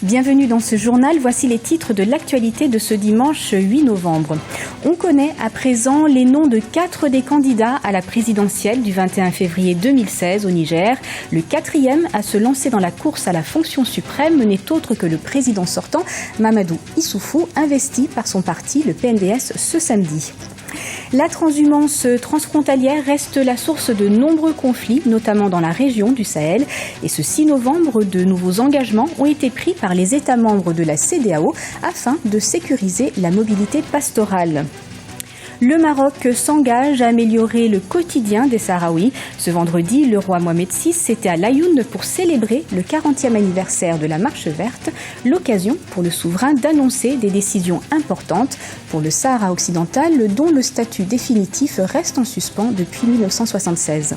Bienvenue dans ce journal, voici les titres de l'actualité de ce dimanche 8 novembre. On connaît à présent les noms de 4 des candidats à la présidentielle du 21 février 2016 au Niger. Le 4e à se lancer dans la course à la fonction suprême n'est autre que le président sortant, Mahamadou Issoufou, investi par son parti, le PNDS, ce samedi. La transhumance transfrontalière reste la source de nombreux conflits, notamment dans la région du Sahel. Et ce 6 novembre, de nouveaux engagements ont été pris par les États membres de la CEDEAO afin de sécuriser la mobilité pastorale. Le Maroc s'engage à améliorer le quotidien des Sahraouis. Ce vendredi, le roi Mohamed VI était à l'Aïoun pour célébrer le 40e anniversaire de la Marche verte, l'occasion pour le souverain d'annoncer des décisions importantes pour le Sahara occidental dont le statut définitif reste en suspens depuis 1976.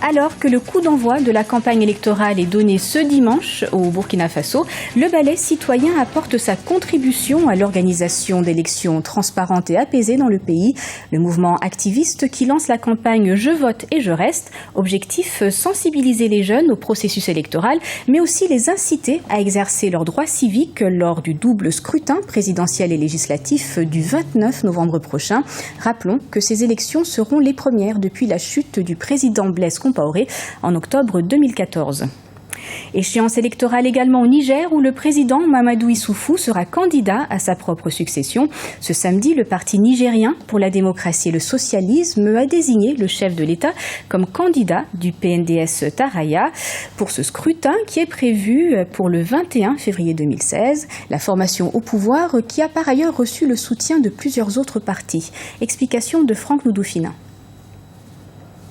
Alors que le coup d'envoi de la campagne électorale est donné ce dimanche au Burkina Faso, le ballet citoyen apporte sa contribution à l'organisation d'élections transparentes et apaisées dans le pays. Le mouvement activiste qui lance la campagne « Je vote et je reste », objectif sensibiliser les jeunes au processus électoral, mais aussi les inciter à exercer leurs droits civiques lors du double scrutin présidentiel et législatif du 29 novembre prochain. Rappelons que ces élections seront les premières depuis la chute du président Blaise Compaoré en octobre 2014. Échéance électorale également au Niger où le président Mahamadou Issoufou sera candidat à sa propre succession. Ce samedi, le parti nigérien pour la démocratie et le socialisme a désigné le chef de l'État comme candidat du PNDS Taraya pour ce scrutin qui est prévu pour le 21 février 2016. La formation au pouvoir qui a par ailleurs reçu le soutien de plusieurs autres partis. Explication de Franck Noudoufina.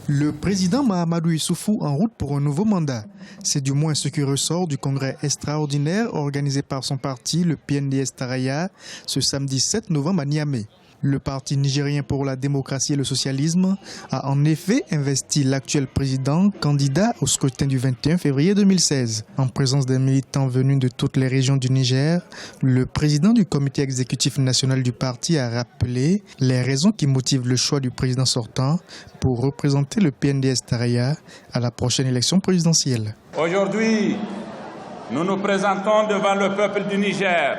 Le président Mahamadou Issoufou en route pour un nouveau mandat. C'est du moins ce qui ressort du congrès extraordinaire organisé par son parti, le PNDS Taraya, ce samedi 7 novembre à Niamey. Le parti nigérien pour la démocratie et le socialisme a en effet investi l'actuel président candidat au scrutin du 21 février 2016. En présence des militants venus de toutes les régions du Niger, le président du comité exécutif national du parti a rappelé les raisons qui motivent le choix du président sortant pour représenter le PNDS Taraya à la prochaine élection présidentielle. Aujourd'hui, nous nous présentons devant le peuple du Niger,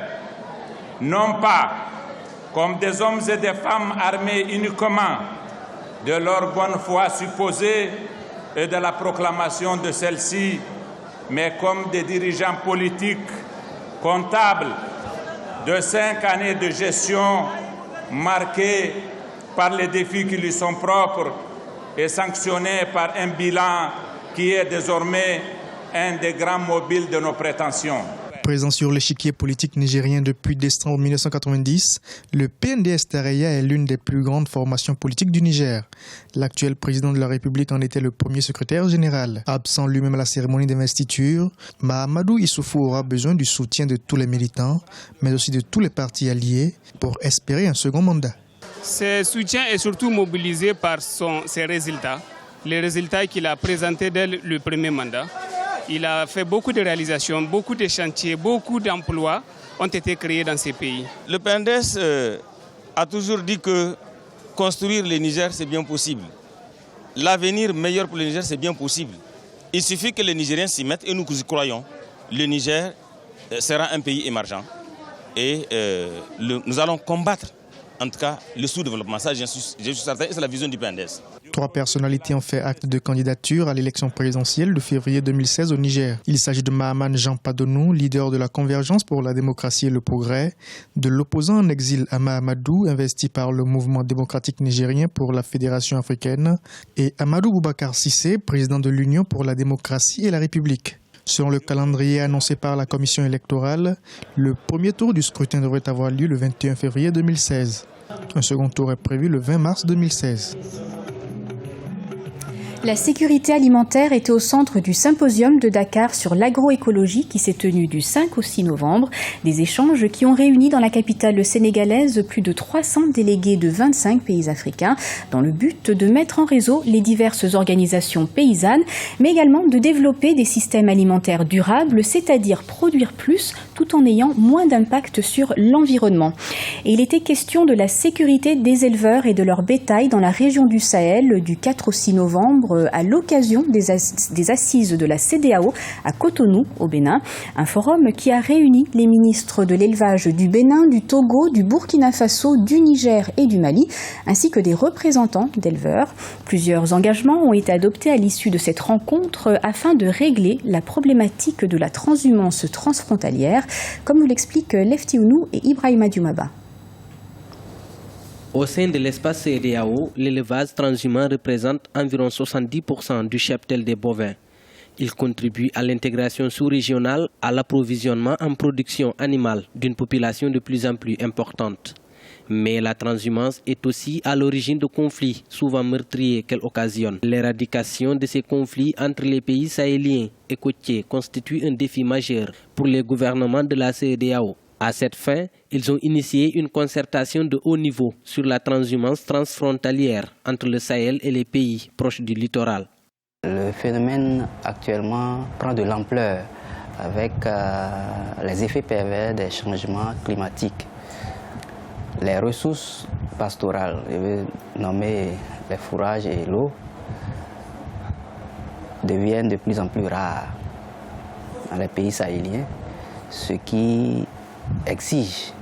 non pas comme des hommes et des femmes armés uniquement de leur bonne foi supposée et de la proclamation de celle-ci, mais comme des dirigeants politiques comptables de 5 années de gestion marquées par les défis qui lui sont propres et sanctionnés par un bilan qui est désormais un des grands mobiles de nos prétentions. Présent sur l'échiquier politique nigérien depuis décembre 1990, le PNDS Taraya est l'une des plus grandes formations politiques du Niger. L'actuel président de la République en était le premier secrétaire général. Absent lui-même à la cérémonie d'investiture, Mahamadou Issoufou aura besoin du soutien de tous les militants, mais aussi de tous les partis alliés pour espérer un second mandat. Ce soutien est surtout mobilisé par ses résultats, les résultats qu'il a présentés dès le premier mandat. Il a fait beaucoup de réalisations, beaucoup de chantiers, beaucoup d'emplois ont été créés dans ces pays. Le PNDS a toujours dit que construire le Niger, c'est bien possible. L'avenir meilleur pour le Niger, c'est bien possible. Il suffit que les Nigériens s'y mettent et nous y croyons. Le Niger sera un pays émergent et nous allons combattre, en tout cas, le sous-développement. Ça, je suis certain, et c'est la vision du PNDS. 3 personnalités ont fait acte de candidature à l'élection présidentielle de février 2016 au Niger. Il s'agit de Mahaman Jean Padonou, leader de la Convergence pour la démocratie et le progrès, de l'opposant en exil à Mahamadou, investi par le mouvement démocratique nigérien pour la Fédération africaine, et Amadou Boubacar Sissé, président de l'Union pour la démocratie et la République. Selon le calendrier annoncé par la commission électorale, le premier tour du scrutin devrait avoir lieu le 21 février 2016. Un second tour est prévu le 20 mars 2016. La sécurité alimentaire était au centre du symposium de Dakar sur l'agroécologie qui s'est tenu du 5 au 6 novembre. Des échanges qui ont réuni dans la capitale sénégalaise plus de 300 délégués de 25 pays africains dans le but de mettre en réseau les diverses organisations paysannes, mais également de développer des systèmes alimentaires durables, c'est-à-dire produire plus tout en ayant moins d'impact sur l'environnement. Et il était question de la sécurité des éleveurs et de leur bétail dans la région du Sahel du 4 au 6 novembre novembre à l'occasion des assises de la CEDEAO à Cotonou, au Bénin. Un forum qui a réuni les ministres de l'élevage du Bénin, du Togo, du Burkina Faso, du Niger et du Mali, ainsi que des représentants d'éleveurs. Plusieurs engagements ont été adoptés à l'issue de cette rencontre afin de régler la problématique de la transhumance transfrontalière, comme nous l'expliquent Lefti Ounou et Ibrahima Dioumaba. Au sein de l'espace CEDEAO, l'élevage transhumant représente environ 70% du cheptel des bovins. Il contribue à l'intégration sous-régionale, à l'approvisionnement en production animale d'une population de plus en plus importante. Mais la transhumance est aussi à l'origine de conflits, souvent meurtriers qu'elle occasionne. L'éradication de ces conflits entre les pays sahéliens et côtiers constitue un défi majeur pour les gouvernements de la CEDEAO. À cette fin, ils ont initié une concertation de haut niveau sur la transhumance transfrontalière entre le Sahel et les pays proches du littoral. Le phénomène actuellement prend de l'ampleur avec les effets pervers des changements climatiques. Les ressources pastorales, je veux nommer les fourrages et l'eau, deviennent de plus en plus rares dans les pays sahéliens, ce qui exige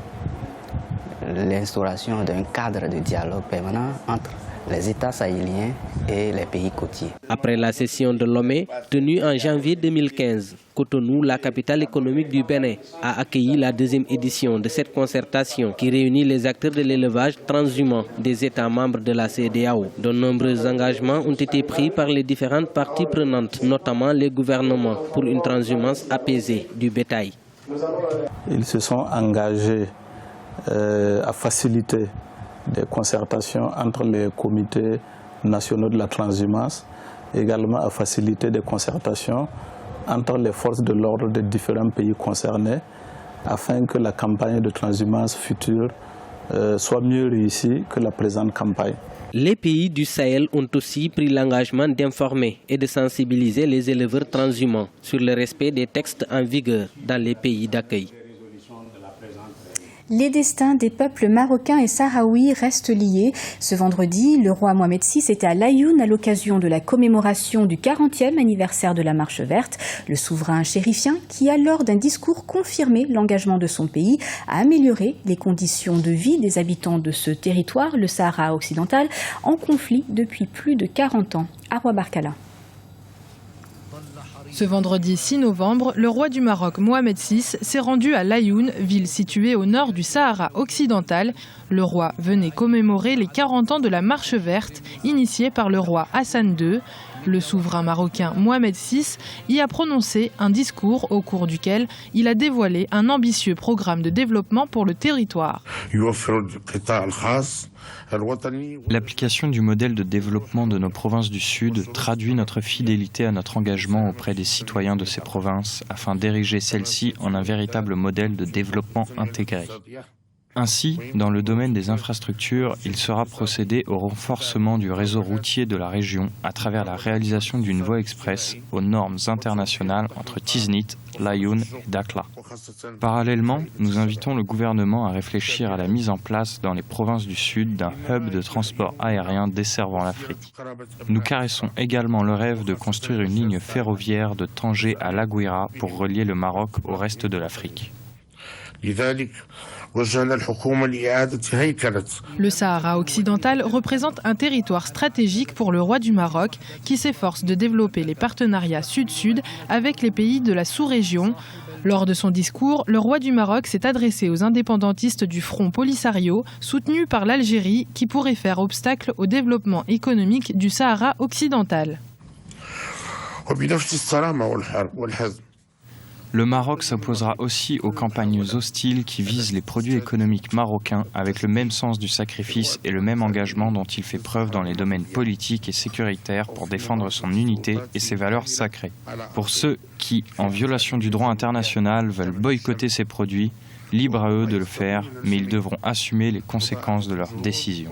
l'instauration d'un cadre de dialogue permanent entre les États sahéliens et les pays côtiers. Après la session de Lomé, tenue en janvier 2015, Cotonou, la capitale économique du Bénin, a accueilli la deuxième édition de cette concertation qui réunit les acteurs de l'élevage transhumant des États membres de la CEDEAO. De nombreux engagements ont été pris par les différentes parties prenantes, notamment les gouvernements, pour une transhumance apaisée du bétail. Ils se sont engagés à faciliter des concertations entre les comités nationaux de la transhumance, également à faciliter des concertations entre les forces de l'ordre des différents pays concernés, afin que la campagne de transhumance future soit mieux réussie que la présente campagne. Les pays du Sahel ont aussi pris l'engagement d'informer et de sensibiliser les éleveurs transhumants sur le respect des textes en vigueur dans les pays d'accueil. Les destins des peuples marocains et sahraouis restent liés. Ce vendredi, le roi Mohamed VI était à Laayoune à l'occasion de la commémoration du 40e anniversaire de la Marche verte. Le souverain chérifien, qui a lors d'un discours confirmé l'engagement de son pays à améliorer les conditions de vie des habitants de ce territoire, le Sahara occidental, en conflit depuis plus de 40 ans. Arwa Barkala. Ce vendredi 6 novembre, le roi du Maroc Mohamed VI s'est rendu à Laayoune, ville située au nord du Sahara occidental. Le roi venait commémorer les 40 ans de la Marche verte, initiée par le roi Hassan II. Le souverain marocain Mohamed VI y a prononcé un discours au cours duquel il a dévoilé un ambitieux programme de développement pour le territoire. L'application du modèle de développement de nos provinces du Sud traduit notre fidélité à notre engagement auprès des citoyens de ces provinces afin d'ériger celles-ci en un véritable modèle de développement intégré. Ainsi, dans le domaine des infrastructures, il sera procédé au renforcement du réseau routier de la région à travers la réalisation d'une voie express aux normes internationales entre Tiznit, Laayoune et Dakhla. Parallèlement, nous invitons le gouvernement à réfléchir à la mise en place dans les provinces du Sud d'un hub de transport aérien desservant l'Afrique. Nous caressons également le rêve de construire une ligne ferroviaire de Tanger à l'Aguira pour relier le Maroc au reste de l'Afrique. Le Sahara occidental représente un territoire stratégique pour le roi du Maroc qui s'efforce de développer les partenariats sud-sud avec les pays de la sous-région. Lors de son discours, le roi du Maroc s'est adressé aux indépendantistes du Front Polisario, soutenus par l'Algérie, qui pourrait faire obstacle au développement économique du Sahara occidental. Le Maroc s'opposera aussi aux campagnes hostiles qui visent les produits économiques marocains avec le même sens du sacrifice et le même engagement dont il fait preuve dans les domaines politiques et sécuritaires pour défendre son unité et ses valeurs sacrées. Pour ceux qui, en violation du droit international, veulent boycotter ces produits, libre à eux de le faire, mais ils devront assumer les conséquences de leurs décisions.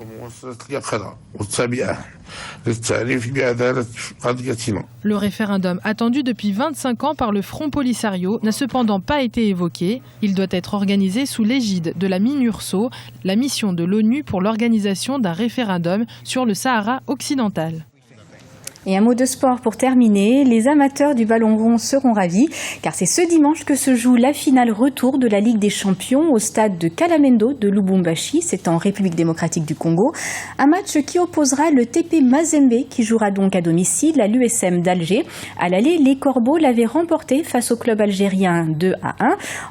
Le référendum attendu depuis 25 ans par le Front Polisario n'a cependant pas été évoqué. Il doit être organisé sous l'égide de la MINURSO, la mission de l'ONU pour l'organisation d'un référendum sur le Sahara occidental. Et un mot de sport pour terminer. Les amateurs du ballon rond seront ravis car c'est ce dimanche que se joue la finale retour de la Ligue des Champions au stade de Kalamendo de Lubumbashi. C'est en République démocratique du Congo. Un match qui opposera le TP Mazembe qui jouera donc à domicile à l'USM d'Alger. À l'aller, les Corbeaux l'avaient remporté face au club algérien 2-1.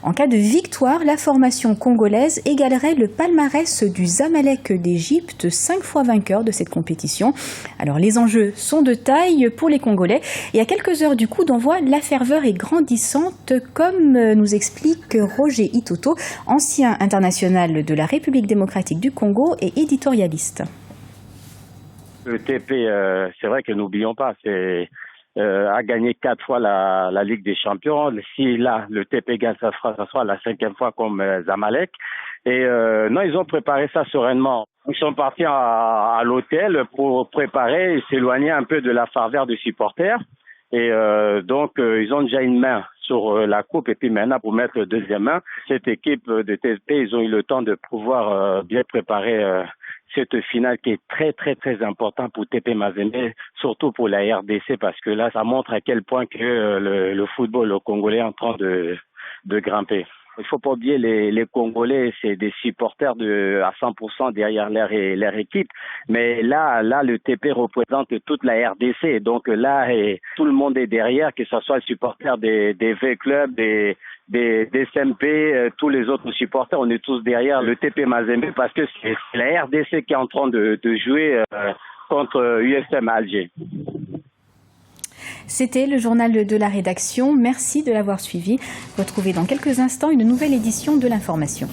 En cas de victoire, la formation congolaise égalerait le palmarès du Zamalek d'Égypte, 5 fois vainqueur de cette compétition. Alors les enjeux sont de taille pour les Congolais et à quelques heures du coup d'envoi, la ferveur est grandissante comme nous explique Roger Itoto, ancien international de la République démocratique du Congo et éditorialiste. Le TP, c'est vrai que n'oublions pas, a gagné 4 fois la Ligue des Champions. Si là, le TP gagne ça sera la 5e fois comme Zamalek. Et non, ils ont préparé ça sereinement. Ils sont partis à l'hôtel pour préparer et s'éloigner un peu de la ferveur des supporters. Et donc, ils ont déjà une main sur la coupe. Et puis maintenant, pour mettre le deuxième main, cette équipe de TP, ils ont eu le temps de pouvoir bien préparer cette finale qui est très, très, très importante pour TP Mazembe, surtout pour la RDC, parce que là, ça montre à quel point que le football congolais est en train de grimper. Il faut pas oublier les Congolais, c'est des supporters à 100% derrière leur équipe. Mais là, le TP représente toute la RDC. Donc là, tout le monde est derrière, que ce soit les supporters des V-Clubs, des SMP, tous les autres supporters, on est tous derrière le TP Mazembe parce que c'est la RDC qui est en train de jouer contre USM Alger. C'était le journal de la rédaction. Merci de l'avoir suivi. Retrouvez dans quelques instants une nouvelle édition de l'information.